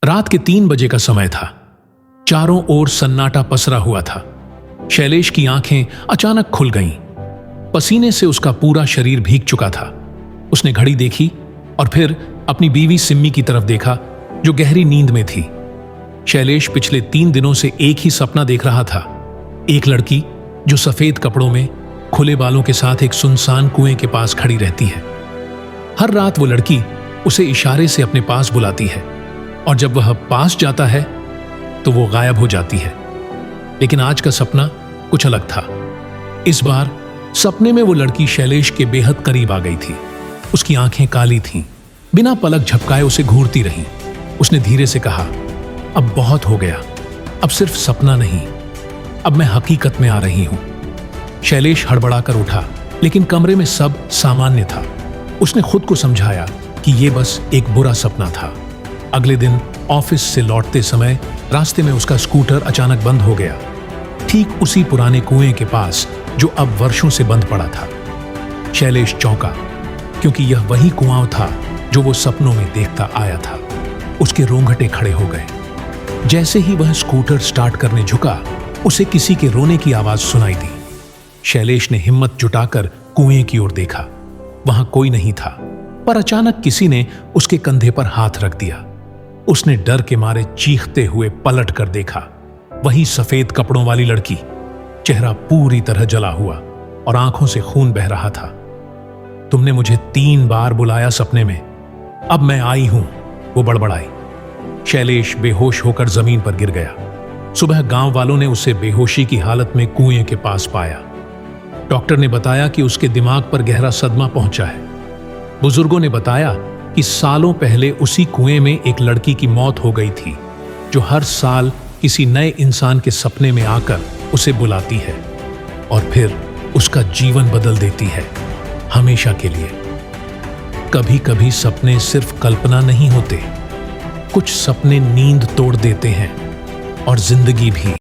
रात के 3 बजे का समय था। चारों ओर सन्नाटा पसरा हुआ था। शैलेश की आंखें अचानक खुल गईं। पसीने से उसका पूरा शरीर भीग चुका था। उसने घड़ी देखी और फिर अपनी बीवी सिम्मी की तरफ देखा, जो गहरी नींद में थी। शैलेश पिछले 3 दिनों से एक ही सपना देख रहा था। एक लड़की जो सफेद कपड़ों में खुले बालों के साथ एक सुनसान कुएं के पास खड़ी रहती है। हर रात वो लड़की उसे इशारे से अपने पास बुलाती है और जब वह पास जाता है तो वो गायब हो जाती है। लेकिन आज का सपना कुछ अलग था। इस बार सपने में वो लड़की शैलेश के बेहद करीब आ गई थी। उसकी आंखें काली थीं, बिना पलक झपकाए उसे घूरती रहीं। उसने धीरे से कहा, अब बहुत हो गया, अब सिर्फ सपना नहीं, अब मैं हकीकत में आ रही हूं। शैलेश हड़बड़ाकर उठा, लेकिन कमरे में सब सामान्य था। उसने खुद को समझाया कि यह बस एक बुरा सपना था। अगले दिन ऑफिस से लौटते समय रास्ते में उसका स्कूटर अचानक बंद हो गया, ठीक उसी पुराने कुएं के पास जो अब वर्षों से बंद पड़ा था। शैलेश चौंका, क्योंकि यह वही कुआं था जो वो सपनों में देखता आया था। उसके रोंगटे खड़े हो गए। जैसे ही वह स्कूटर स्टार्ट करने झुका, उसे किसी के रोने की आवाज सुनाई दी। शैलेश ने हिम्मत जुटाकर कुएं की ओर देखा। वहां कोई नहीं था, पर अचानक किसी ने उसके कंधे पर हाथ रख दिया। उसने डर के मारे चीखते हुए पलट कर देखा। वही सफेद कपड़ों वाली लड़की, चेहरा पूरी तरह जला हुआ और आंखों से खून बह रहा था। तुमने मुझे 3 बार बुलाया सपने में, अब मैं आई हूं, वो बड़बड़ाई। शैलेश बेहोश होकर जमीन पर गिर गया। सुबह गांव वालों ने उसे बेहोशी की हालत में कुएं के पास पाया। डॉक्टर ने बताया कि उसके दिमाग पर गहरा सदमा पहुंचा है। बुजुर्गों ने बताया कि सालों पहले उसी कुएं में एक लड़की की मौत हो गई थी, जो हर साल किसी नए इंसान के सपने में आकर उसे बुलाती है और फिर उसका जीवन बदल देती है, हमेशा के लिए। कभी कभी सपने सिर्फ कल्पना नहीं होते, कुछ सपने नींद तोड़ देते हैं और जिंदगी भी।